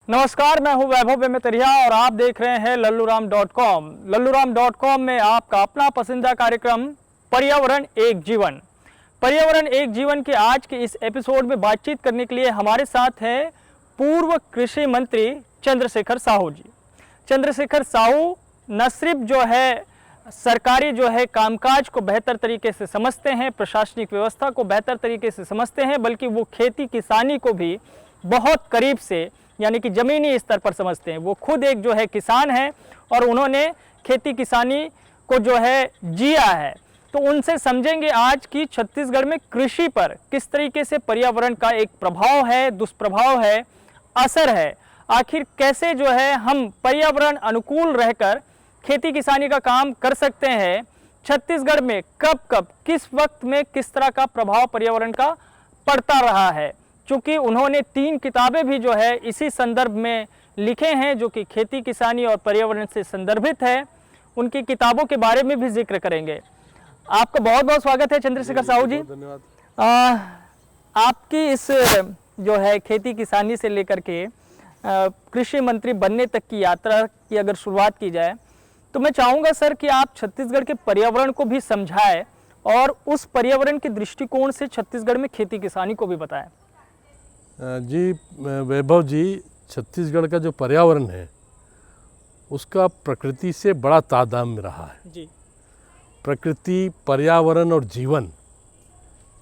नमस्कार, मैं हूं वैभव वेमेतरिया और आप देख रहे हैं लल्लूराम.com। लल्लूराम.com में आपका अपना पसंदीदा कार्यक्रम पर्यावरण एक जीवन। पर्यावरण एक जीवन के आज के इस एपिसोड में बातचीत करने के लिए हमारे साथ हैं पूर्व कृषि मंत्री चंद्रशेखर साहू जी। चंद्रशेखर साहू न सिर्फ जो है सरकारी कामकाज को बेहतर तरीके से समझते हैं, प्रशासनिक व्यवस्था को बेहतर तरीके से समझते हैं, बल्कि वो खेती किसानी को भी बहुत करीब से यानी कि ज़मीनी स्तर पर समझते हैं। वो खुद एक किसान है और उन्होंने खेती किसानी को जिया है। तो उनसे समझेंगे आज की छत्तीसगढ़ में कृषि पर किस तरीके से पर्यावरण का एक प्रभाव है, दुष्प्रभाव है, असर है। आखिर कैसे हम पर्यावरण अनुकूल रहकर खेती किसानी का काम कर सकते हैं। छत्तीसगढ़ में कब किस वक्त में किस तरह का प्रभाव पर्यावरण का पड़ता रहा है। चूँकि उन्होंने 3 किताबें भी इसी संदर्भ में लिखे हैं जो कि खेती किसानी और पर्यावरण से संदर्भित है। उनकी किताबों के बारे में भी जिक्र करेंगे। आपका बहुत बहुत स्वागत है चंद्रशेखर साहू जी। धन्यवाद। आपकी इस खेती किसानी से लेकर के कृषि मंत्री बनने तक की यात्रा की अगर शुरुआत की जाए तो मैं चाहूँगा सर कि आप छत्तीसगढ़ के पर्यावरण को भी समझाएं और उस पर्यावरण के दृष्टिकोण से छत्तीसगढ़ में खेती किसानी को भी बताएं। जी वैभव जी, छत्तीसगढ़ का जो पर्यावरण है उसका प्रकृति से बड़ा तादात्म्य रहा है जी। प्रकृति, पर्यावरण और जीवन,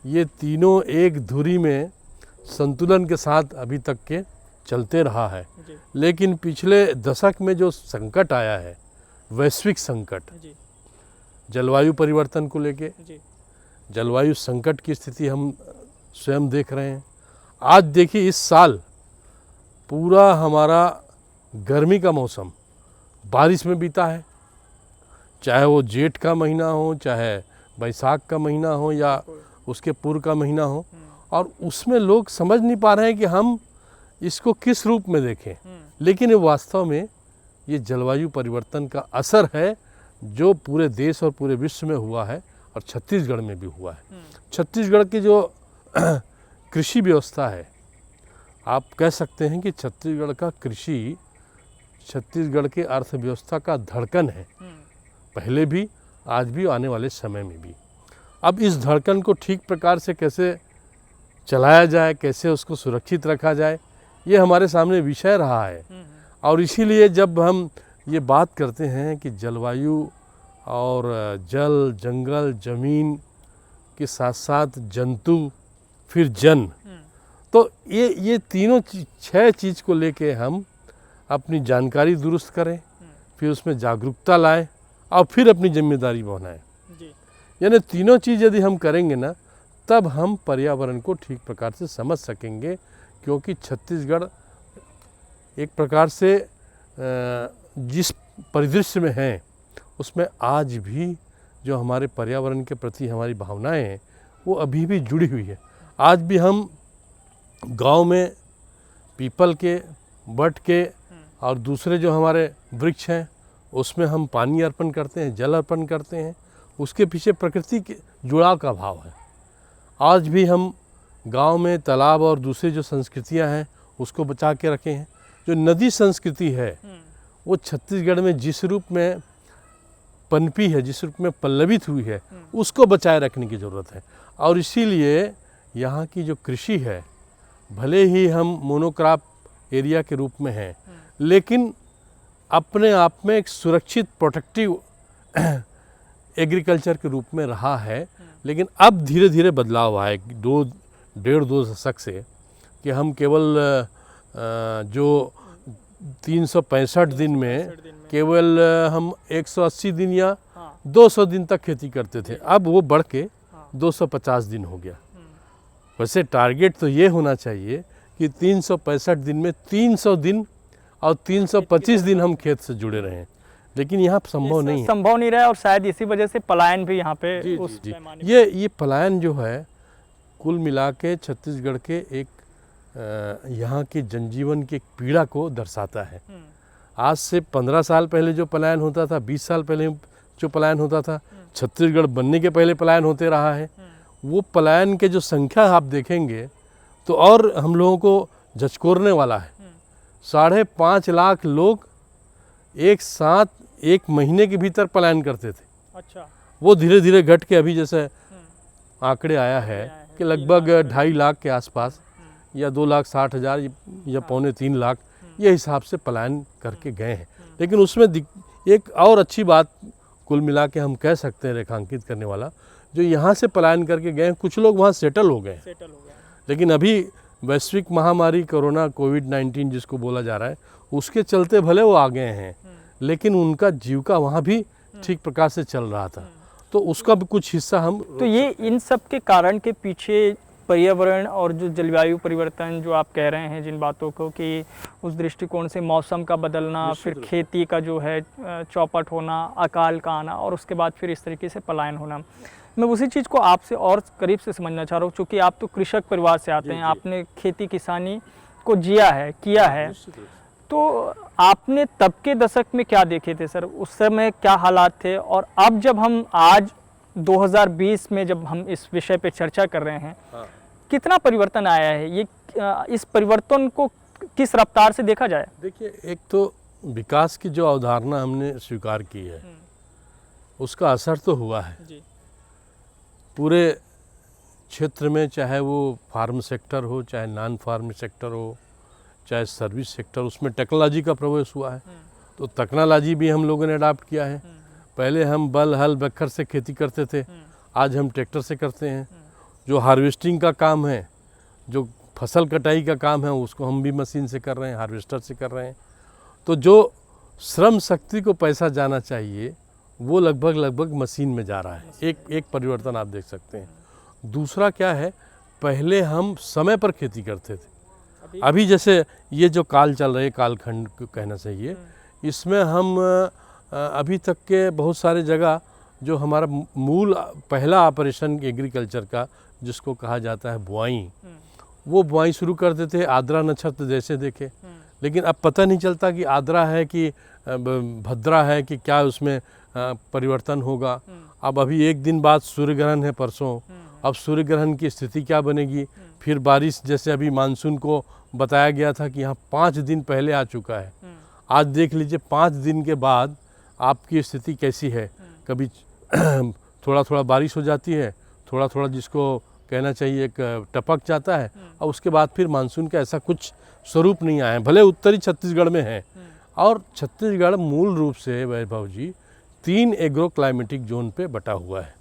ये तीनों एक धुरी में संतुलन के साथ अभी तक के चलते रहा है जी। लेकिन पिछले दशक में जो संकट आया है, वैश्विक संकट, जलवायु परिवर्तन को लेके, जलवायु संकट की स्थिति हम स्वयं देख रहे हैं। आज देखिए, इस साल पूरा हमारा गर्मी का मौसम बारिश में बीता है, चाहे वो जेठ का महीना हो, चाहे बैसाख का महीना हो या उसके पूर्व का महीना हो। और उसमें लोग समझ नहीं पा रहे हैं कि हम इसको किस रूप में देखें। लेकिन ये वास्तव में ये जलवायु परिवर्तन का असर है जो पूरे देश और पूरे विश्व में हुआ है और छत्तीसगढ़ में भी हुआ है। छत्तीसगढ़ की जो कृषि व्यवस्था है, आप कह सकते हैं कि छत्तीसगढ़ का कृषि छत्तीसगढ़ के अर्थव्यवस्था का धड़कन है, पहले भी, आज भी, आने वाले समय में भी। अब इस धड़कन को ठीक प्रकार से कैसे चलाया जाए, कैसे उसको सुरक्षित रखा जाए, ये हमारे सामने विषय रहा है। और इसीलिए जब हम ये बात करते हैं कि जलवायु और जल, जंगल, ज़मीन के साथ साथ जंतु, फिर जन, तो ये तीनों 6 चीज़ को लेके हम अपनी जानकारी दुरुस्त करें, फिर उसमें जागरूकता लाएं और फिर अपनी जिम्मेदारी बनाएं। यानी तीनों चीज़ यदि हम करेंगे ना, तब हम पर्यावरण को ठीक प्रकार से समझ सकेंगे। क्योंकि छत्तीसगढ़ एक प्रकार से जिस परिदृश्य में है उसमें आज भी जो हमारे पर्यावरण के प्रति हमारी भावनाएं हैं वो अभी भी जुड़ी हुई है। आज भी हम गांव में पीपल के, बट के और दूसरे जो हमारे वृक्ष हैं उसमें हम पानी अर्पण करते हैं, जल अर्पण करते हैं। उसके पीछे प्रकृति के जुड़ाव का भाव है। आज भी हम गांव में तालाब और दूसरी जो संस्कृतियां हैं उसको बचा के रखे हैं। जो नदी संस्कृति है वो छत्तीसगढ़ में जिस रूप में पनपी है, जिस रूप में पल्लवित हुई है, उसको बचाए रखने की ज़रूरत है। और इसीलिए यहाँ की जो कृषि है, भले ही हम मोनोक्रॉप एरिया के रूप में हैं, लेकिन अपने आप में एक सुरक्षित प्रोटेक्टिव एग्रीकल्चर के रूप में रहा है। लेकिन अब धीरे धीरे बदलाव आए 2 दशक से कि हम केवल जो 365 दिन में केवल हम 180 दिन या 200 दिन तक खेती करते थे, अब वो बढ़ के 250 दिन हो गया। वैसे टारगेट तो ये होना चाहिए कि 365 दिन में 300 दिन और 325 दिन हम खेत से जुड़े रहें, लेकिन यहाँ संभव नहीं है। संभव नहीं रहा है और शायद इसी वजह से पलायन भी यहाँ पे जी। ये पलायन जो है कुल मिला के छत्तीसगढ़ के एक यहाँ के जनजीवन की एक पीड़ा को दर्शाता है। आज से 15 साल पहले जो पलायन होता था, 20 साल पहले जो पलायन होता था, छत्तीसगढ़ बनने के पहले पलायन होते रहा है। वो पलायन के जो संख्या आप देखेंगे तो और हम लोगों को झचकोरने वाला है। 5.5 लाख लोग एक साथ एक महीने के भीतर पलायन करते थे। अच्छा। वो धीरे धीरे घट के अभी जैसे आंकड़े आया है कि लगभग 2.5 लाख के आसपास या 2,60,000 या 2.25 लाख ये हिसाब से पलायन करके गए हैं। लेकिन उसमें एक और अच्छी बात कुल मिला के हम कह सकते हैं, रेखांकित करने वाला, जो यहाँ से पलायन करके गए हैं कुछ लोग वहाँ सेटल हो गए। लेकिन अभी वैश्विक महामारी कोरोना कोविड-19 जिसको बोला जा रहा है, उसके चलते भले वो आ गए हैं, लेकिन उनका जीविका वहाँ भी ठीक प्रकार से चल रहा था, तो उसका भी कुछ हिस्सा हम। तो ये इन सब के कारण के पीछे पर्यावरण और जो जलवायु परिवर्तन जो आप कह रहे हैं जिन बातों को, कि उस दृष्टिकोण से मौसम का बदलना, फिर खेती का जो है चौपट होना, अकाल का आना, और उसके बाद फिर इस तरीके से पलायन होना, मैं उसी चीज़ को आपसे और करीब से समझना चाह रहा हूँ, क्योंकि आप तो कृषक परिवार से आते हैं, आपने खेती किसानी को जिया है, किया है, तो आपने तब के दशक में क्या देखे थे सर, उस समय क्या हालात थे, और अब जब हम आज 2020 में जब हम इस विषय पे चर्चा कर रहे हैं, कितना परिवर्तन आया है, ये इस परिवर्तन को किस रफ्तार से देखा जाए? देखिए, एक तो विकास की जो अवधारणा हमने स्वीकार की है उसका असर तो हुआ है जी। पूरे क्षेत्र में, चाहे वो फार्म सेक्टर हो, चाहे नॉन फार्म सेक्टर हो, चाहे सर्विस सेक्टर, उसमें टेक्नोलॉजी का प्रवेश हुआ है। तो टेक्नोलॉजी भी हम लोगों ने अडॉप्ट किया है। पहले हम बल हल बखर से खेती करते थे, आज हम ट्रैक्टर से करते हैं। जो हार्वेस्टिंग का काम है, जो फसल कटाई का काम है, उसको हम भी मशीन से कर रहे हैं, हार्वेस्टर से कर रहे हैं। तो जो श्रम शक्ति को पैसा जाना चाहिए वो लगभग मशीन में जा रहा है। एक परिवर्तन आप देख सकते हैं। दूसरा क्या है, पहले हम समय पर खेती करते थे, अभी जैसे ये जो काल चल रहे, कालखंड को कहना चाहिए, इसमें हम अभी तक के बहुत सारे जगह जो हमारा मूल पहला ऑपरेशन एग्रीकल्चर का जिसको कहा जाता है बुआई, वो बुआई शुरू कर देते हैं आर्द्रा नक्षत्र जैसे देखे। लेकिन अब पता नहीं चलता कि आर्द्रा है कि भद्रा है कि क्या उसमें परिवर्तन होगा। अब अभी एक दिन बाद सूर्य ग्रहण है परसों, अब सूर्य ग्रहण की स्थिति क्या बनेगी, फिर बारिश जैसे अभी मानसून को बताया गया था कि यहाँ 5 दिन पहले आ चुका है, आज देख लीजिए 5 दिन के बाद आपकी स्थिति कैसी है। कभी थोड़ा थोड़ा बारिश हो जाती है, थोड़ा थोड़ा जिसको कहना चाहिए एक टपक जाता है, और उसके बाद फिर मानसून का ऐसा कुछ स्वरूप नहीं आया है। भले उत्तरी छत्तीसगढ़ में है, और छत्तीसगढ़ मूल रूप से वैभव जी 3 एग्रो क्लाइमेटिक जोन पे बटा हुआ है।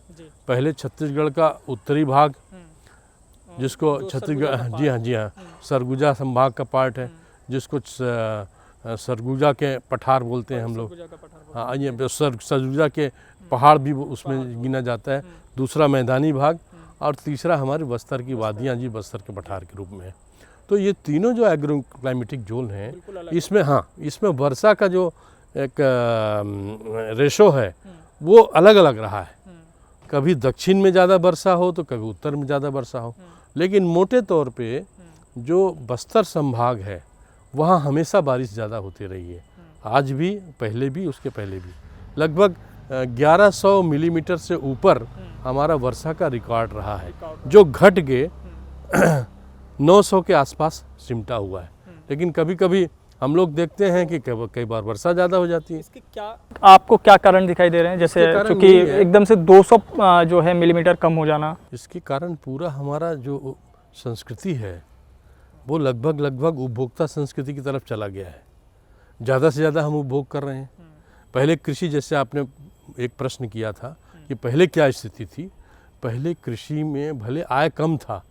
पहले छत्तीसगढ़ का उत्तरी भाग जिसको छत्तीसगढ़, जी हाँ, सरगुजा संभाग का पार्ट है, जिसको सरगुजा के पठार बोलते हैं हम लोग। हाँ, ये सरगुजा के पहाड़ भी उसमें गिना जाता है। दूसरा मैदानी भाग, और तीसरा हमारे बस्तर की वादियाँ जी बस्तर के पठार के रूप में है। तो ये तीनों जो एग्रो क्लाइमेटिक जोन हैं, इसमें इसमें वर्षा का जो एक रेशो है वो अलग अलग रहा है। कभी दक्षिण में ज़्यादा वर्षा हो तो कभी उत्तर में ज़्यादा वर्षा हो, लेकिन मोटे तौर पे जो बस्तर संभाग है वहाँ हमेशा बारिश ज़्यादा होती रही है, आज भी, पहले भी, उसके पहले भी। लगभग 1100 मिलीमीटर से ऊपर हमारा वर्षा का रिकॉर्ड रहा है, जो घट के 900 के आसपास सिमटा हुआ है। लेकिन कभी कभी हम लोग देखते हैं कि कई बार वर्षा ज़्यादा हो जाती है। इसके क्या आपको क्या कारण दिखाई दे रहे हैं, जैसे क्योंकि एकदम से 200 जो है मिलीमीटर कम हो जाना? इसके कारण पूरा हमारा जो संस्कृति है वो लगभग उपभोक्ता संस्कृति की तरफ चला गया है। ज़्यादा से ज़्यादा हम उपभोग कर रहे हैं। पहले कृषि, जैसे आपने एक प्रश्न किया था कि पहले क्या स्थिति थी, पहले कृषि में भले आय कम था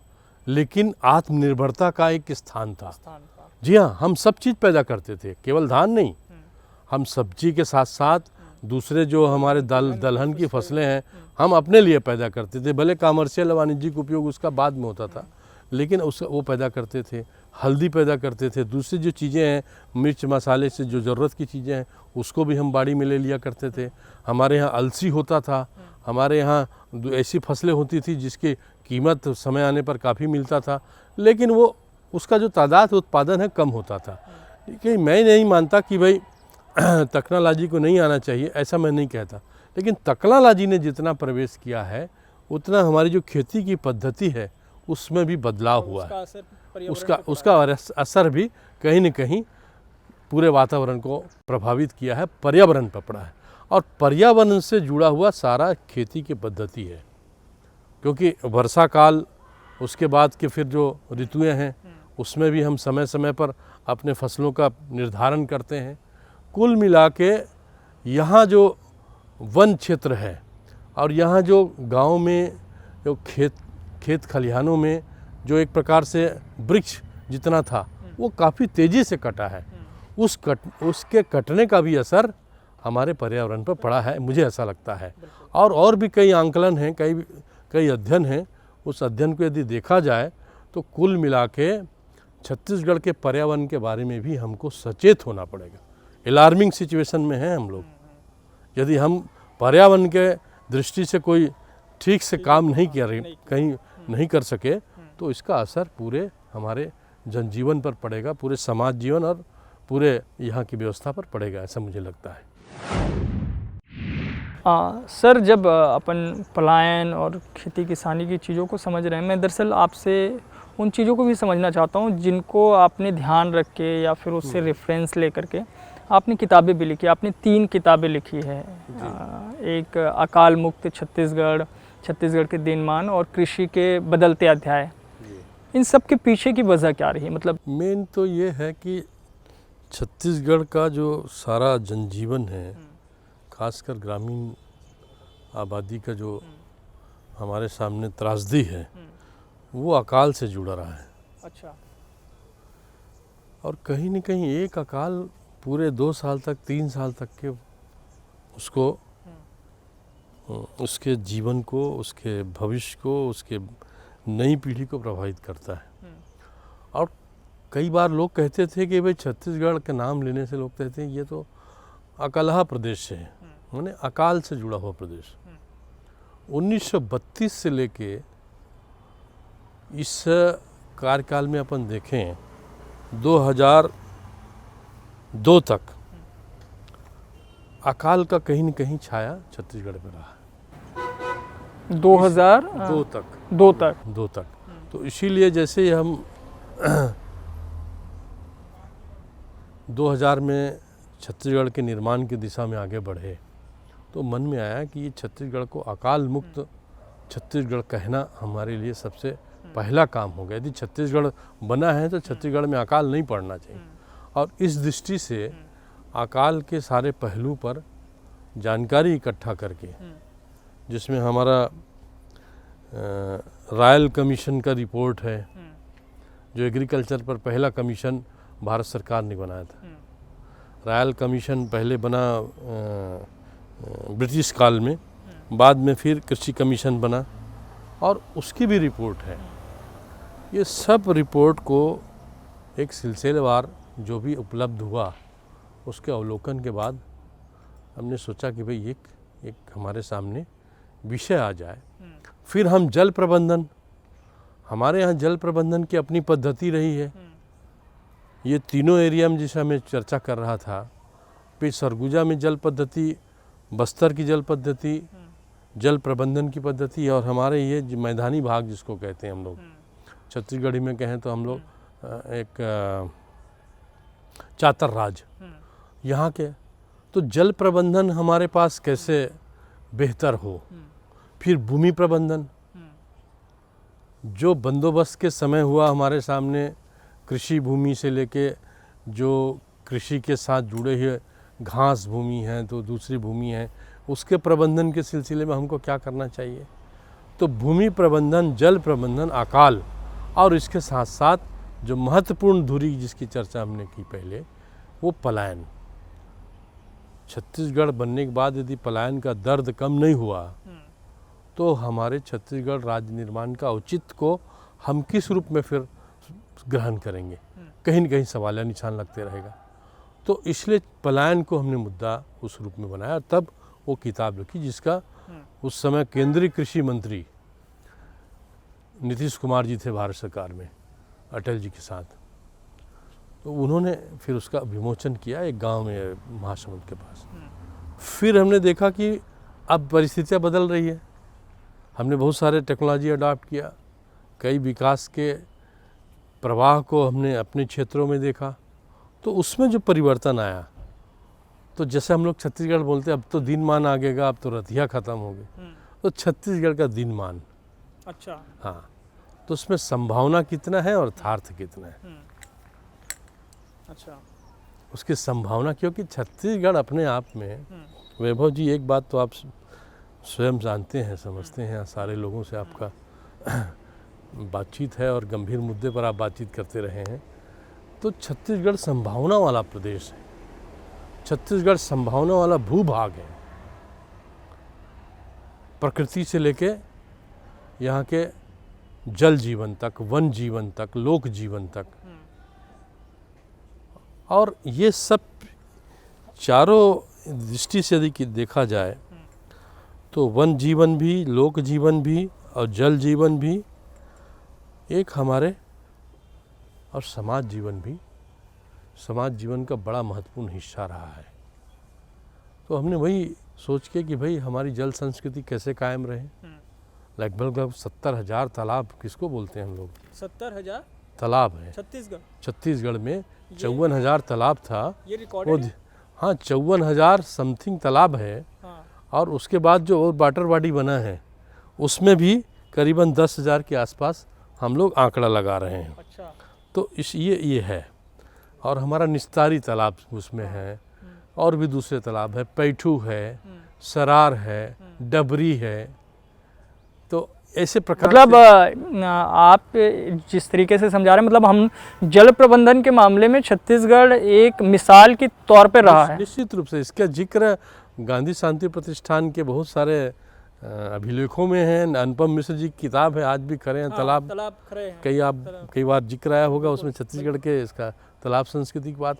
लेकिन आत्मनिर्भरता का एक स्थान था। जी हाँ, हम सब चीज़ पैदा करते थे, केवल धान नहीं, हम सब्जी के साथ साथ दूसरे जो हमारे दलहन की फसलें हैं हम अपने लिए पैदा करते थे। भले कमर्शियल वाणिज्यिक उपयोग उसका बाद में होता था, लेकिन वो पैदा करते थे। हल्दी पैदा करते थे, दूसरी जो चीज़ें हैं मिर्च मसाले से जो ज़रूरत की चीज़ें हैं उसको भी हम बाड़ी में ले लिया करते थे। हमारे यहाँ अलसी होता था, हमारे यहाँ ऐसी फसलें होती थी जिसकी कीमत समय आने पर काफ़ी मिलता था, लेकिन वो उसका जो तादाद उत्पादन है कम होता था। लेकिन मैं नहीं मानता कि भाई टेक्नोलॉजी को नहीं आना चाहिए, ऐसा मैं नहीं कहता, लेकिन टेक्नोलॉजी ने जितना प्रवेश किया है उतना हमारी जो खेती की पद्धति है उसमें भी बदलाव हुआ है। उसका असर भी कहीं न कहीं पूरे वातावरण को प्रभावित किया है, पर्यावरण पर पड़ा है। और पर्यावरण से जुड़ा हुआ सारा खेती की पद्धति है, क्योंकि वर्षा काल, उसके बाद के फिर जो ऋतुएं हैं उसमें भी हम समय समय पर अपने फसलों का निर्धारण करते हैं। कुल मिला के यहाँ जो वन क्षेत्र है और यहाँ जो गांव में जो खेत खलिहानों में जो एक प्रकार से वृक्ष जितना था वो काफ़ी तेज़ी से कटा है, उसके कटने का भी असर हमारे पर्यावरण पर पड़ा है, मुझे ऐसा लगता है। और भी कई आंकलन हैं, कई अध्ययन हैं। उस अध्ययन को यदि देखा जाए तो कुल मिला के छत्तीसगढ़ के पर्यावरण के बारे में भी हमको सचेत होना पड़ेगा। अलार्मिंग सिचुएशन में हैं हम लोग। यदि हम पर्यावरण के दृष्टि से कोई ठीक से काम नहीं कर सके तो इसका असर पूरे हमारे जनजीवन पर पड़ेगा, पूरे समाज जीवन और पूरे यहाँ की व्यवस्था पर पड़ेगा, ऐसा मुझे लगता है। सर, जब अपन पलायन और खेती किसानी की चीज़ों को समझ रहे हैं, मैं दरअसल आपसे उन चीज़ों को भी समझना चाहता हूँ जिनको आपने ध्यान रख के या फिर उससे रेफरेंस ले करके आपने किताबें भी लिखी। आपने 3 किताबें लिखी है, एक अकाल मुक्त छत्तीसगढ़, छत्तीसगढ़ के दिनमान और कृषि के बदलते अध्याय। इन सब के पीछे की वजह क्या रही? मतलब मेन तो ये है कि छत्तीसगढ़ का जो सारा जनजीवन है, खासकर ग्रामीण आबादी का जो हमारे सामने त्रासदी है, वो अकाल से जुड़ा रहा है। अच्छा। और कहीं न कहीं एक अकाल पूरे 2 साल तक, 3 साल तक के उसको, उसके जीवन को, उसके भविष्य को, उसके नई पीढ़ी को प्रभावित करता है। और कई बार लोग कहते थे कि भाई छत्तीसगढ़ के नाम लेने से लोग कहते हैं ये तो अकलहा प्रदेश है, माने अकाल से जुड़ा हुआ प्रदेश। 1932 से लेके इस कार्यकाल में अपन देखें 2002 तक अकाल का कहीं न कहीं छाया छत्तीसगढ़ में रहा। 2002 तक। तो इसीलिए जैसे हम 2000 में छत्तीसगढ़ के निर्माण की दिशा में आगे बढ़े तो मन में आया कि ये छत्तीसगढ़ को अकाल मुक्त छत्तीसगढ़ कहना हमारे लिए सबसे पहला काम हो गया। यदि छत्तीसगढ़ बना है तो छत्तीसगढ़ में अकाल नहीं पड़ना चाहिए। और इस दृष्टि से अकाल के सारे पहलू पर जानकारी इकट्ठा करके, जिसमें हमारा रॉयल कमीशन का रिपोर्ट है, जो एग्रीकल्चर पर पहला कमीशन भारत सरकार ने बनाया था। रॉयल कमीशन पहले बना ब्रिटिश काल में, बाद में फिर कृषि कमीशन बना और उसकी भी रिपोर्ट है। ये सब रिपोर्ट को एक सिलसिलेवार जो भी उपलब्ध हुआ उसके अवलोकन के बाद हमने सोचा कि भाई एक हमारे सामने विषय आ जाए। फिर हम जल प्रबंधन, हमारे यहाँ जल प्रबंधन की अपनी पद्धति रही है। ये तीनों एरिया में जिसे मैं चर्चा कर रहा था, फिर सरगुजा में जल पद्धति, बस्तर की जल पद्धति, जल प्रबंधन की पद्धति, और हमारे ये मैदानी भाग जिसको कहते हैं हम लोग, छत्तीसगढ़ी में कहें तो हम लोग एक चातर राज यहाँ के। तो जल प्रबंधन हमारे पास कैसे बेहतर हो। फिर भूमि प्रबंधन, जो बंदोबस्त के समय हुआ हमारे सामने, कृषि भूमि से लेके जो कृषि के साथ जुड़े हुए घास भूमि है तो दूसरी भूमि है, उसके प्रबंधन के सिलसिले में हमको क्या करना चाहिए। तो भूमि प्रबंधन, जल प्रबंधन, अकाल, और इसके साथ साथ जो महत्वपूर्ण धुरी जिसकी चर्चा हमने की पहले, वो पलायन। छत्तीसगढ़ बनने के बाद यदि पलायन का दर्द कम नहीं हुआ तो हमारे छत्तीसगढ़ राज्य निर्माण का औचित्य को हम किस रूप में फिर ग्रहण करेंगे, कहीं न कहीं सवालिया निशान लगते रहेगा। तो इसलिए पलायन को हमने मुद्दा उस रूप में बनाया, तब वो किताब लिखी जिसका उस समय केंद्रीय कृषि मंत्री नीतीश कुमार जी थे भारत सरकार में अटल जी के साथ। तो उन्होंने फिर उसका विमोचन किया एक गांव में महासमुंद के पास। फिर हमने देखा कि अब परिस्थितियां बदल रही है, हमने बहुत सारे टेक्नोलॉजी अडॉप्ट किया, कई विकास के प्रवाह को हमने अपने क्षेत्रों में देखा, तो उसमें जो परिवर्तन आया, तो जैसे हम लोग छत्तीसगढ़ बोलते हैं अब तो दिनमान आगेगा, अब तो रतिया ख़त्म हो गई, तो छत्तीसगढ़ का दिनमान, अच्छा, हाँ, तो उसमें संभावना कितना है और यथार्थ कितना है। अच्छा, उसकी संभावना, क्योंकि छत्तीसगढ़ अपने आप में, वैभव जी एक बात तो आप स्वयं जानते हैं, समझते हैं, सारे लोगों से आपका बातचीत है और गंभीर मुद्दे पर आप बातचीत करते रहे हैं, तो छत्तीसगढ़ संभावना वाला प्रदेश है, छत्तीसगढ़ संभावना वाला भूभाग है। प्रकृति से लेके यहाँ के जल जीवन तक, वन जीवन तक, लोक जीवन तक, और ये सब चारों दृष्टि से यदि देखा जाए तो वन जीवन भी, लोक जीवन भी और जल जीवन भी एक हमारे, और समाज जीवन भी, समाज जीवन का बड़ा महत्वपूर्ण हिस्सा रहा है। तो हमने वही सोच के कि भाई हमारी जल संस्कृति कैसे कायम रहे। लगभग 70,000 तालाब किसको बोलते हैं हम लोग, 70,000 तालाब है छत्तीसगढ़ में। 54,000 तालाब था, ये रिकॉर्डेड है? हाँ, 54,000 समथिंग तालाब है। हाँ। और उसके बाद जो वाटर बॉडी बना है उसमें भी करीबन 10,000 के आसपास हम लोग आंकड़ा लगा रहे हैं। अच्छा। तो ये है, और हमारा निस्तारी तालाब उसमें है, और भी दूसरे तालाब है, पैठू है, सरार है, डबरी है। तो ऐसे प्रकार, मतलब आप जिस तरीके से समझा रहे हैं, मतलब हम जल प्रबंधन के मामले में छत्तीसगढ़ एक मिसाल के तौर पर रहा है। निश्चित रूप से इसका जिक्र गांधी शांति प्रतिष्ठान के बहुत सारे अभिलेखों में है। अनुपम मिश्र जी की किताब है, आज भी खड़े हैं तालाब खड़े हैं। कई बार जिक्र आया होगा उसमें छत्तीसगढ़ के इसका तालाब संस्कृति की बात।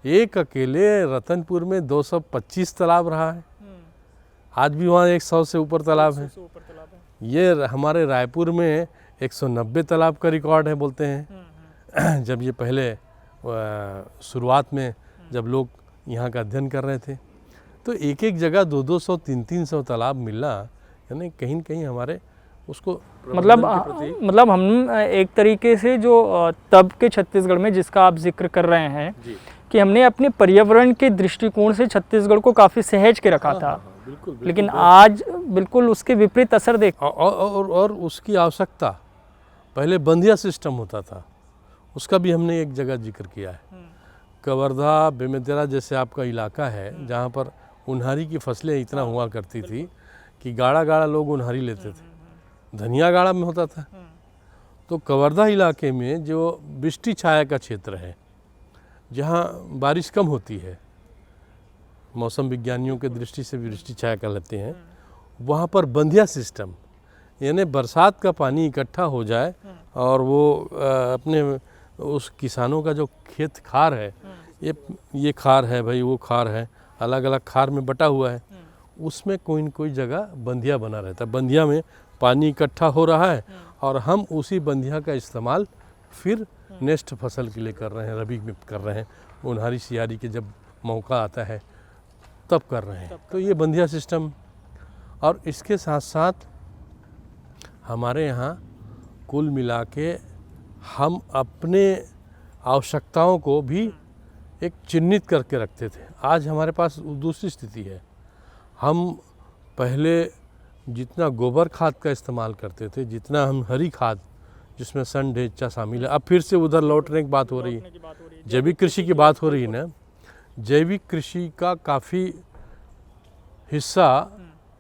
एक अकेले रतनपुर में 225 तालाब रहा है, आज भी वहाँ 100 से ऊपर तालाब है। ये हमारे रायपुर में 190 तालाब का रिकॉर्ड है बोलते हैं। जब ये पहले शुरुआत में जब लोग यहाँ का अध्ययन कर रहे थे, तो एक एक जगह 200, 300 तालाब मिलना, यानी कहीं न कहीं हमारे उसको मतलब हम एक तरीके से जो तब के छत्तीसगढ़ में जिसका आप जिक्र कर रहे हैं कि हमने अपने पर्यावरण के दृष्टिकोण से छत्तीसगढ़ को काफ़ी सहेज के रखा था। बिल्कुल, लेकिन आज बिल्कुल उसके विपरीत असर देख और उसकी आवश्यकता, पहले बंधिया सिस्टम होता था, उसका भी हमने एक जगह जिक्र किया है। कवर्धा, बेमेतरा जैसे आपका इलाका है जहाँ पर उन्हारी की फसलें इतना हुआ करती थी कि गाड़ा गाड़ा लोग उन्हारी लेते थे, धनिया गाड़ा में होता था। तो कवर्धा इलाके में जो वृष्टि छाया का क्षेत्र है, जहाँ बारिश कम होती है, मौसम विज्ञानियों के दृष्टि से भी वृष्टि छाया कर लेते हैं, वहाँ पर बंधिया सिस्टम, यानी बरसात का पानी इकट्ठा हो जाए और वो अपने उस किसानों का जो खेत खार है, ये खार है भाई, वो खार है, अलग अलग खार में बटा हुआ है, उसमें कोई न कोई जगह बंधिया बना रहता है। बंधिया में पानी इकट्ठा हो रहा है और हम उसी बंधिया का इस्तेमाल फिर नेक्स्ट फसल के लिए कर रहे हैं, रबी में कर रहे हैं, उन्हारी सियारी के जब मौका आता है तब कर रहे हैं। तो ये बंधिया सिस्टम, और इसके साथ साथ हमारे यहाँ कुल मिला के हम अपने आवश्यकताओं को भी एक चिन्हित करके रखते थे। आज हमारे पास दूसरी स्थिति है। हम पहले जितना गोबर खाद का इस्तेमाल करते थे, जितना हम हरी खाद जिसमें सन ढेंचा शामिल है, अब फिर से उधर लौटने की बात हो रही है, जैविक कृषि की बात हो रही है ना। जैविक कृषि का काफ़ी हिस्सा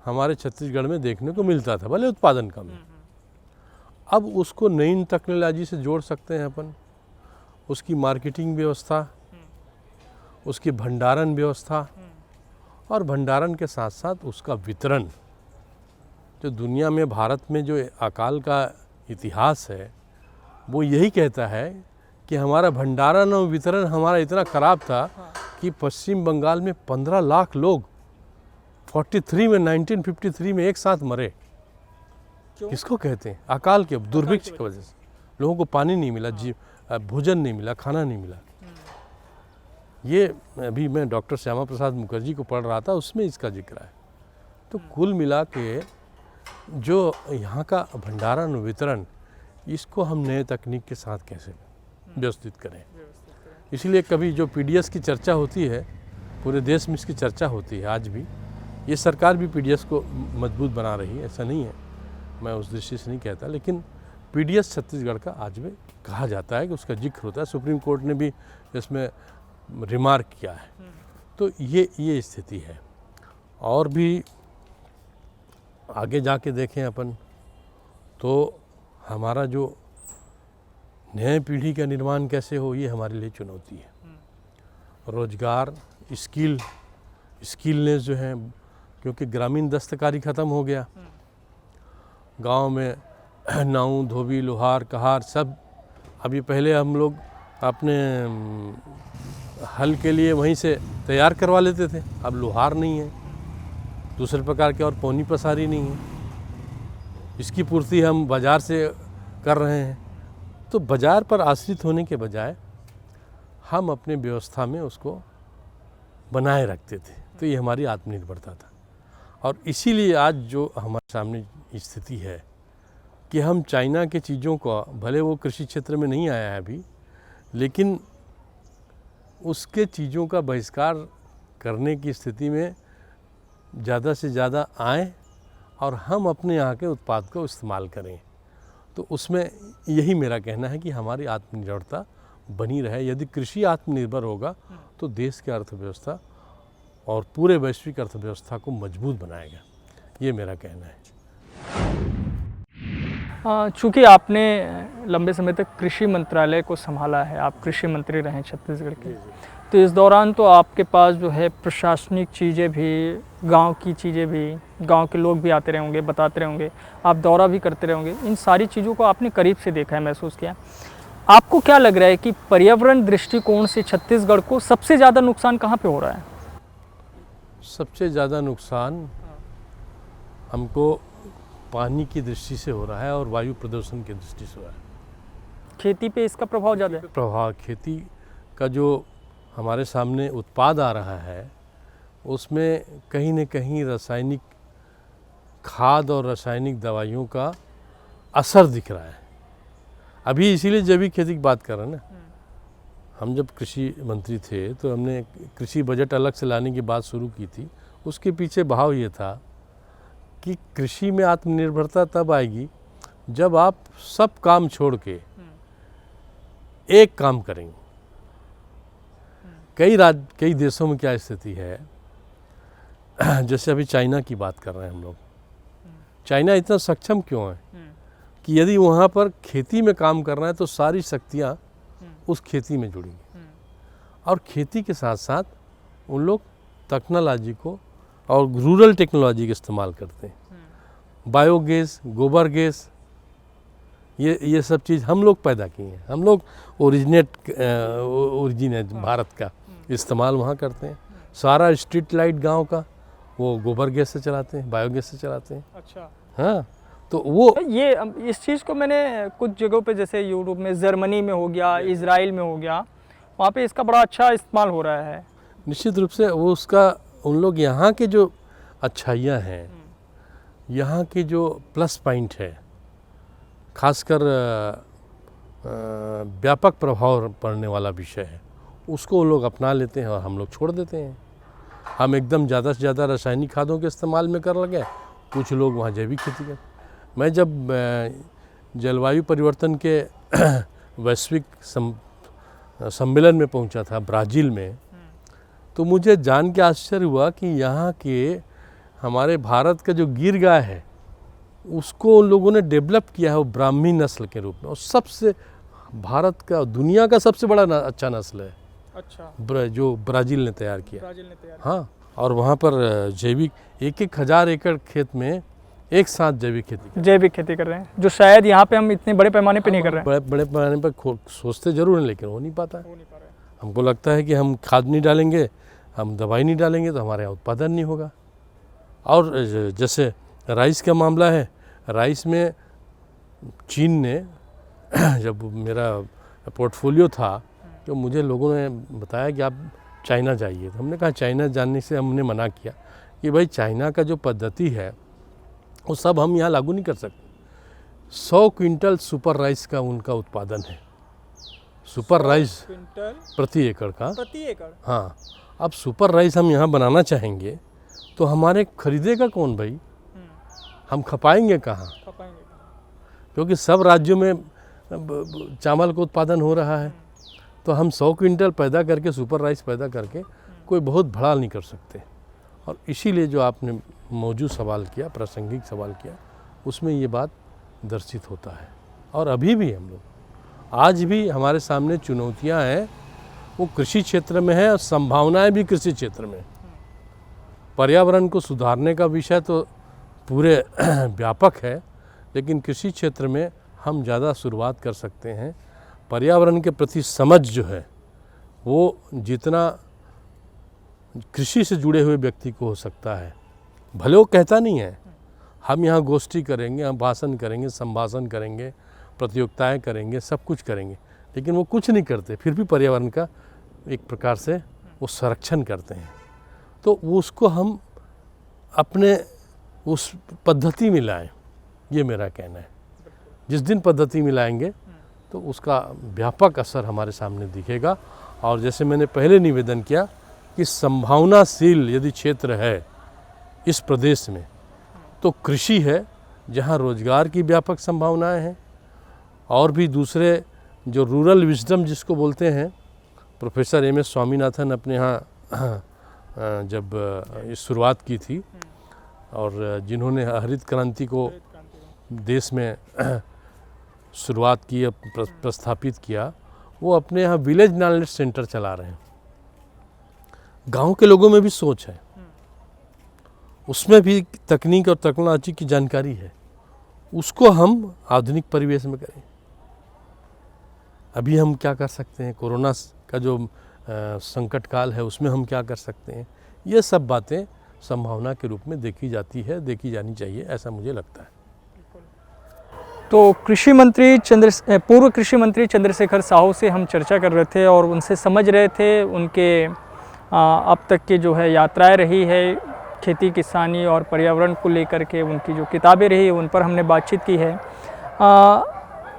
हमारे छत्तीसगढ़ में देखने को मिलता था, भले उत्पादन कम है। अब उसको नई टेक्नोलॉजी से जोड़ सकते हैं अपन, उसकी मार्केटिंग व्यवस्था, उसकी भंडारण व्यवस्था, और भंडारण के साथ साथ उसका वितरण। जो दुनिया में, भारत में जो अकाल का इतिहास है वो यही कहता है कि हमारा भंडारण और वितरण हमारा इतना ख़राब था कि पश्चिम बंगाल में 15 लाख लोग 1953 में एक साथ मरे। किसको कहते हैं? अकाल के, दुर्भिक्ष की वजह से। लोगों को पानी नहीं मिला, भोजन नहीं मिला, खाना नहीं मिला। ये अभी मैं डॉक्टर श्यामा प्रसाद मुखर्जी को पढ़ रहा था, उसमें इसका जिक्र है। तो कुल मिला के जो यहाँ का भंडारण वितरण, इसको हम नए तकनीक के साथ कैसे व्यवस्थित करें, इसलिए कभी जो पीडीएस की चर्चा होती है, पूरे देश में इसकी चर्चा होती है आज भी। ये सरकार भी पीडीएस को मजबूत बना रही है, ऐसा नहीं है, मैं उस दृष्टि से नहीं कहता, लेकिन पीडीएस छत्तीसगढ़ का आज भी कहा जाता है कि उसका जिक्र होता है। सुप्रीम कोर्ट ने भी इसमें रिमार्क किया है। तो ये स्थिति है। और भी आगे जाके देखें अपन तो हमारा जो नई पीढ़ी का निर्माण कैसे हो, ये हमारे लिए चुनौती है। रोजगार, स्किलनेस जो है, क्योंकि ग्रामीण दस्तकारी ख़त्म हो गया। गांव में नाऊ, धोबी, लोहार, कहार सब, अभी पहले हम लोग अपने हल के लिए वहीं से तैयार करवा लेते थे, अब लोहार नहीं है, दूसरे प्रकार के और पौनी पसारी नहीं है, इसकी पूर्ति हम बाज़ार से कर रहे हैं। तो बाज़ार पर आश्रित होने के बजाय हम अपने व्यवस्था में उसको बनाए रखते थे, तो ये हमारी आत्मनिर्भरता था। और इसीलिए आज जो हमारे सामने स्थिति है कि हम चाइना के चीज़ों को, भले वो कृषि क्षेत्र में नहीं आया है अभी, लेकिन उसके चीज़ों का बहिष्कार करने की स्थिति में ज़्यादा से ज़्यादा आएँ और हम अपने यहाँ के उत्पाद को इस्तेमाल करें। तो उसमें यही मेरा कहना है कि हमारी आत्मनिर्भरता बनी रहे। यदि कृषि आत्मनिर्भर होगा तो देश की अर्थव्यवस्था और पूरे वैश्विक अर्थव्यवस्था को मजबूत बनाएगा, ये मेरा कहना है। चूँकि आपने लंबे समय तक कृषि मंत्रालय को संभाला है, आप कृषि मंत्री रहे छत्तीसगढ़ के, तो इस दौरान तो आपके पास जो है प्रशासनिक चीज़ें भी, गांव की चीज़ें भी, गांव के लोग भी आते रहे होंगे, बताते रहे होंगे, आप दौरा भी करते रहे होंगे, इन सारी चीज़ों को आपने करीब से देखा है, महसूस किया। आपको क्या लग रहा है कि पर्यावरण दृष्टिकोण से छत्तीसगढ़ को सबसे ज़्यादा नुकसान कहाँ पे हो रहा है? सबसे ज़्यादा नुकसान हमको पानी की दृष्टि से हो रहा है और वायु प्रदूषण की दृष्टि से हो रहा है। खेती पे इसका प्रभाव ज़्यादा है? प्रभाव खेती का जो हमारे सामने उत्पाद आ रहा है उसमें कहीं न कहीं रासायनिक खाद और रासायनिक दवाइयों का असर दिख रहा है। अभी इसीलिए जैविक खेती की बात कर रहे हैं ना। हम जब कृषि मंत्री थे तो हमने कृषि बजट अलग से लाने की बात शुरू की थी। उसके पीछे भाव ये था कि कृषि में आत्मनिर्भरता तब आएगी जब आप सब काम छोड़ के एक काम करेंगे। कई देशों में क्या स्थिति है, जैसे अभी चाइना की बात कर रहे हैं हम लोग। चाइना इतना सक्षम क्यों है कि यदि वहाँ पर खेती में काम करना है तो सारी शक्तियाँ उस खेती में जुड़ेंगी, और खेती के साथ साथ उन लोग टेक्नोलॉजी को और रूरल टेक्नोलॉजी का इस्तेमाल करते हैं। बायोगैस, गोबर गैस, ये सब चीज़ हम लोग पैदा किए हैं। हम लोग ओरिजिन है भारत का, इस्तेमाल वहाँ करते हैं। सारा स्ट्रीट लाइट गांव का वो गोबर गैस से चलाते हैं, बायोगैस से चलाते हैं। अच्छा, हाँ, तो वो ये इस चीज़ को मैंने कुछ जगहों पे, जैसे यूरोप में, जर्मनी में हो गया, इजराइल में हो गया, वहाँ पे इसका बड़ा अच्छा इस्तेमाल हो रहा है। निश्चित रूप से वो उसका, उन लोग यहाँ के जो अच्छाइयाँ हैं, यहाँ के जो प्लस पॉइंट है, खासकर व्यापक प्रभाव पड़ने वाला विषय है, उसको वो लोग अपना लेते हैं और हम लोग छोड़ देते हैं। हम एकदम ज़्यादा से ज़्यादा रासायनिक खादों के इस्तेमाल में कर लगे, कुछ लोग वहाँ जैविक खेती कर। मैं जब जलवायु परिवर्तन के वैश्विक सम्मेलन में पहुँचा था ब्राज़ील में, तो मुझे जान के आश्चर्य हुआ कि यहाँ के हमारे भारत का जो गिर गाय है उसको उन लोगों ने डेवलप किया है वो ब्राह्मी नस्ल के रूप में, और सबसे भारत का, दुनिया का सबसे बड़ा अच्छा नस्ल है। अच्छा, जो ब्राज़ील ने तैयार किया। ब्राज़ील ने तैयार। हाँ, और वहाँ पर जैविक 1,000 एकड़ खेत में एक साथ जैविक खेती कर रहे हैं, जो शायद यहाँ पे हम इतने बड़े पैमाने पे नहीं कर रहे हैं। बड़े पैमाने पर सोचते जरूर हैं, लेकिन हो नहीं पाता है। हमको लगता है कि हम खाद नहीं डालेंगे, हम दवाई नहीं डालेंगे तो हमारे यहाँ उत्पादन नहीं होगा। और जैसे राइस का मामला है, राइस में चीन ने जब मेरा पोर्टफोलियो था तो मुझे लोगों ने बताया कि आप चाइना जाइए, तो हमने कहा चाइना जाने से हमने मना किया कि भाई चाइना का जो पद्धति है वो सब हम यहाँ लागू नहीं कर सकते। 100 क्विंटल सुपर राइस का उनका उत्पादन है, सुपर राइस क्विंटल प्रति एकड़ का। प्रति एकड़। हाँ, अब सुपर राइस हम यहाँ बनाना चाहेंगे तो हमारे खरीदेगा कौन भाई? हम खपाएंगे कहाँ? क्योंकि सब राज्यों में चावल का उत्पादन हो रहा है, तो हम 100 क्विंटल पैदा करके सुपर राइस पैदा करके कोई बहुत बड़ा नहीं कर सकते। और इसीलिए जो आपने मौजूद सवाल किया, प्रासंगिक सवाल किया, उसमें ये बात दर्शित होता है। और अभी भी हम लोग, आज भी हमारे सामने चुनौतियां हैं, वो कृषि क्षेत्र में है और संभावनाएं भी कृषि क्षेत्र में। पर्यावरण को सुधारने का विषय तो पूरे व्यापक है, लेकिन कृषि क्षेत्र में हम ज़्यादा शुरुआत कर सकते हैं। पर्यावरण के प्रति समझ जो है वो जितना कृषि से जुड़े हुए व्यक्ति को हो सकता है, भले वो कहता नहीं है, हम यहाँ गोष्ठी करेंगे, हम भाषण करेंगे, संभाषण करेंगे, प्रतियोगिताएं करेंगे, सब कुछ करेंगे, लेकिन वो कुछ नहीं करते, फिर भी पर्यावरण का एक प्रकार से वो संरक्षण करते हैं। तो उसको हम अपने उस पद्धति में लाएं, ये मेरा कहना है। जिस दिन पद्धति में लाएंगे तो उसका व्यापक असर हमारे सामने दिखेगा। और जैसे मैंने पहले निवेदन किया कि संभावनाशील यदि क्षेत्र है इस प्रदेश में तो कृषि है, जहाँ रोजगार की व्यापक संभावनाएं हैं। और भी दूसरे जो रूरल विजडम जिसको बोलते हैं, प्रोफेसर एम एस स्वामीनाथन अपने यहाँ जब शुरुआत की थी और जिन्होंने हरित क्रांति को देश में शुरुआत की, प्रस्थापित किया, वो अपने यहाँ विलेज नॉलेज सेंटर चला रहे हैं। गांव के लोगों में भी सोच है, उसमें भी तकनीक और टेक्नोलॉजी की जानकारी है, उसको हम आधुनिक परिवेश में करें। अभी हम क्या कर सकते हैं, कोरोना का जो संकट काल है उसमें हम क्या कर सकते हैं, ये सब बातें संभावना के रूप में देखी जाती है, देखी जानी चाहिए, ऐसा मुझे लगता है। तो पूर्व कृषि मंत्री चंद्रशेखर साहू से हम चर्चा कर रहे थे और उनसे समझ रहे थे उनके अब तक की जो है यात्राएं रही है खेती किसानी और पर्यावरण को लेकर के, उनकी जो किताबें रही उन पर हमने बातचीत की है।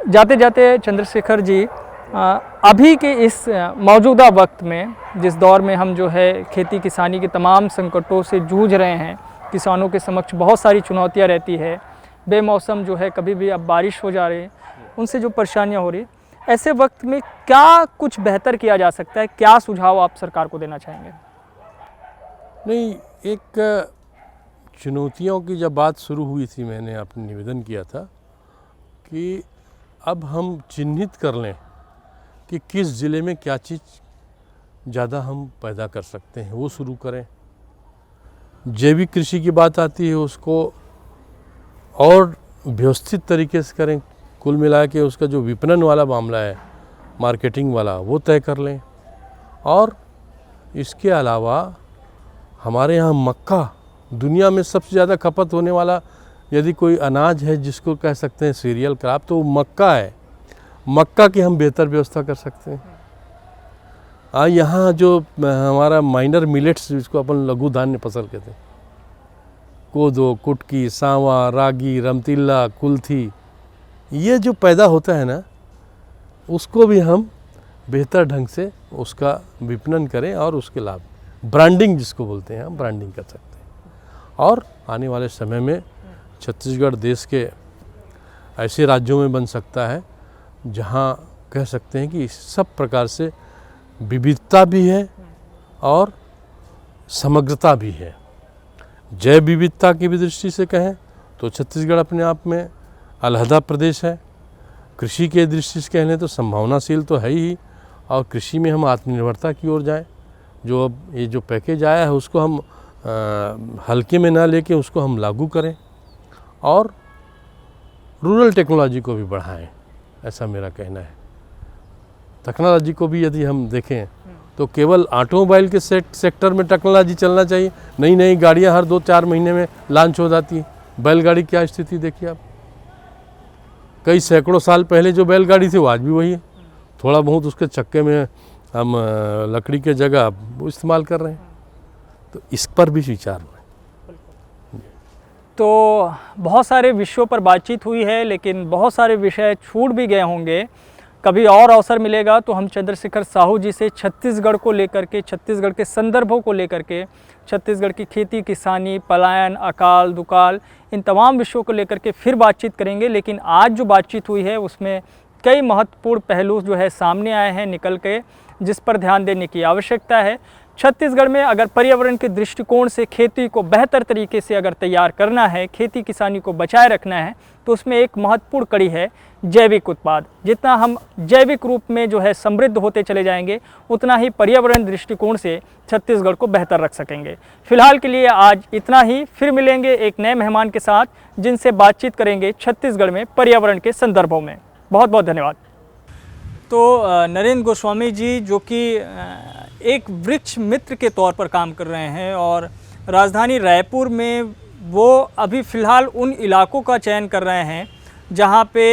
जाते जाते चंद्रशेखर जी, अभी के इस मौजूदा वक्त में, जिस दौर में हम जो है खेती किसानी के तमाम संकटों से जूझ रहे हैं, किसानों के समक्ष बहुत सारी चुनौतियां रहती है, बेमौसम जो है कभी भी अब बारिश हो जा रही है, उनसे जो परेशानियां हो रही है, ऐसे वक्त में क्या कुछ बेहतर किया जा सकता है? क्या सुझाव आप सरकार को देना चाहेंगे? नहीं, एक चुनौतियों की जब बात शुरू हुई थी, मैंने अपने निवेदन किया था कि अब हम चिन्हित कर लें कि किस ज़िले में क्या चीज़ ज़्यादा हम पैदा कर सकते हैं, वो शुरू करें। जैविक कृषि की बात आती है, उसको और व्यवस्थित तरीके से करें। कुल मिला के उसका जो विपणन वाला मामला है, मार्केटिंग वाला, वो तय कर लें। और इसके अलावा हमारे यहाँ मक्का, दुनिया में सबसे ज़्यादा खपत होने वाला यदि कोई अनाज है जिसको कह सकते हैं सीरियल क्रॉप, तो वो मक्का है। मक्का की हम बेहतर व्यवस्था कर सकते हैं। यहाँ जो हमारा माइनर मिलेट्स, जिसको अपन लघु धान्य फसल कहते हैं, कोदो, कुटकी, सांवा, रागी, रमतिल्ला, कुल्थी, ये जो पैदा होता है ना, उसको भी हम बेहतर ढंग से उसका विपणन करें और उसके लाभ, ब्रांडिंग जिसको बोलते हैं, हम ब्रांडिंग कर सकते हैं। और आने वाले समय में छत्तीसगढ़ देश के ऐसे राज्यों में बन सकता है जहाँ कह सकते हैं कि सब प्रकार से विविधता भी है और समग्रता भी है। जैव विविधता की भी दृष्टि से कहें तो छत्तीसगढ़ अपने आप में अलहदा प्रदेश है। कृषि के दृष्टि से कहने तो संभावनाशील तो है ही, और कृषि में हम आत्मनिर्भरता की ओर जाएं। जो अब ये जो पैकेज आया है उसको हम हल्के में ना लेके उसको हम लागू करें और रूरल टेक्नोलॉजी को भी बढ़ाएं, ऐसा मेरा कहना है। टेक्नोलॉजी को भी यदि हम देखें तो केवल ऑटोमोबाइल के सेक्टर में टेक्नोलॉजी चलना चाहिए। नई नई गाड़ियां हर 2-4 महीने में लॉन्च हो जाती हैं। बैलगाड़ी क्या स्थिति देखिए आप, कई सैकड़ों साल पहले जो बैलगाड़ी थी वो आज भी वही है। थोड़ा बहुत उसके चक्के में हम लकड़ी के जगह वो इस्तेमाल कर रहे हैं, तो इस पर भी विचार हुआ। तो बहुत सारे विषयों पर बातचीत हुई है, लेकिन बहुत सारे विषय छूट भी गए होंगे। कभी और अवसर मिलेगा तो हम चंद्रशेखर साहू जी से छत्तीसगढ़ को लेकर के, छत्तीसगढ़ के संदर्भों को लेकर के, छत्तीसगढ़ की खेती किसानी, पलायन, अकाल दुकाल, इन तमाम विषयों को लेकर के फिर बातचीत करेंगे। लेकिन आज जो बातचीत हुई है उसमें कई महत्वपूर्ण पहलू जो है सामने आए हैं निकल के, जिस पर ध्यान देने की आवश्यकता है। छत्तीसगढ़ में अगर पर्यावरण के दृष्टिकोण से खेती को बेहतर तरीके से अगर तैयार करना है, खेती किसानी को बचाए रखना है, तो उसमें एक महत्वपूर्ण कड़ी है जैविक उत्पाद। जितना हम जैविक रूप में जो है समृद्ध होते चले जाएंगे, उतना ही पर्यावरण दृष्टिकोण से छत्तीसगढ़ को बेहतर रख सकेंगे। फिलहाल के लिए आज इतना ही, फिर मिलेंगे एक नए मेहमान के साथ जिनसे बातचीत करेंगे छत्तीसगढ़ में पर्यावरण के संदर्भों में। बहुत बहुत धन्यवाद। तो नरेंद्र गोस्वामी जी जो कि एक वृक्ष मित्र के तौर पर काम कर रहे हैं और राजधानी रायपुर में वो अभी फ़िलहाल उन इलाकों का चयन कर रहे हैं जहाँ पे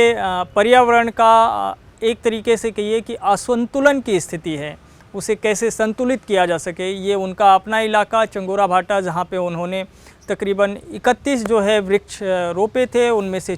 पर्यावरण का एक तरीके से कहिए कि असंतुलन की स्थिति है, उसे कैसे संतुलित किया जा सके। ये उनका अपना इलाका चंगोरा भाटा, जहाँ पे उन्होंने तकरीबन 31 जो है वृक्ष रोपे थे, उनमें से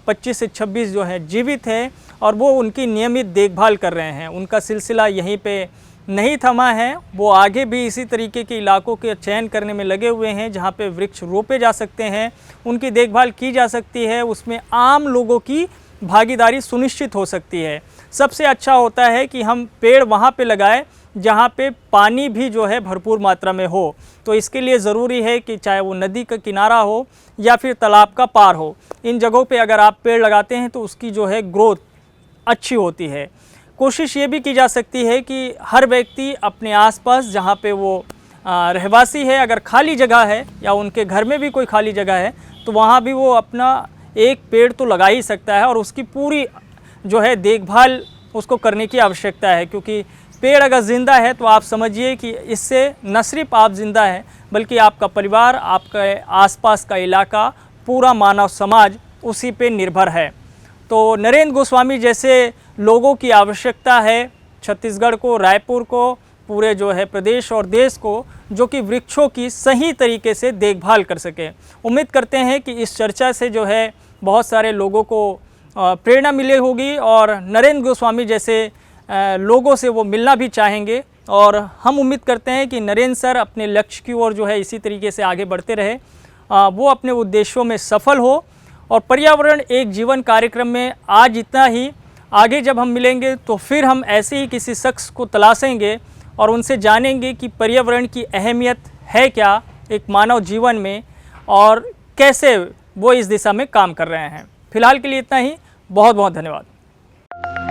25 से 26 जो है जीवित हैं और वो उनकी नियमित देखभाल कर रहे हैं। उनका सिलसिला यहीं पे नहीं थमा है, वो आगे भी इसी तरीके के इलाकों के चयन करने में लगे हुए हैं जहाँ पे वृक्ष रोपे जा सकते हैं, उनकी देखभाल की जा सकती है, उसमें आम लोगों की भागीदारी सुनिश्चित हो सकती है। सबसे अच्छा होता है कि हम पेड़ वहाँ पे लगाएं जहाँ पे पानी भी जो है भरपूर मात्रा में हो। तो इसके लिए ज़रूरी है कि चाहे वो नदी का किनारा हो या फिर तालाब का पार हो, इन जगहों पे अगर आप पेड़ लगाते हैं तो उसकी जो है ग्रोथ अच्छी होती है। कोशिश ये भी की जा सकती है कि हर व्यक्ति अपने आसपास जहाँ पे वो रहवासी है, अगर खाली जगह है या उनके घर में भी कोई खाली जगह है, तो वहाँ भी वो अपना एक पेड़ तो लगा ही सकता है और उसकी पूरी जो है देखभाल उसको करने की आवश्यकता है। क्योंकि पेड़ अगर ज़िंदा है तो आप समझिए कि इससे न सिर्फ आप ज़िंदा हैं बल्कि आपका परिवार, आपका आसपास का इलाका, पूरा मानव समाज उसी पे निर्भर है। तो नरेंद्र गोस्वामी जैसे लोगों की आवश्यकता है छत्तीसगढ़ को, रायपुर को, पूरे जो है प्रदेश और देश को, जो कि वृक्षों की सही तरीके से देखभाल कर सके। उम्मीद करते हैं कि इस चर्चा से जो है बहुत सारे लोगों को प्रेरणा मिली होगी और नरेंद्र गोस्वामी जैसे लोगों से वो मिलना भी चाहेंगे। और हम उम्मीद करते हैं कि नरेंद्र सर अपने लक्ष्य की ओर जो है इसी तरीके से आगे बढ़ते रहे, वो अपने उद्देश्यों में सफल हो। और पर्यावरण एक जीवन कार्यक्रम में आज इतना ही। आगे जब हम मिलेंगे तो फिर हम ऐसे ही किसी शख्स को तलाशेंगे और उनसे जानेंगे कि पर्यावरण की अहमियत है क्या एक मानव जीवन में और कैसे वो इस दिशा में काम कर रहे हैं। फिलहाल के लिए इतना ही। बहुत बहुत धन्यवाद।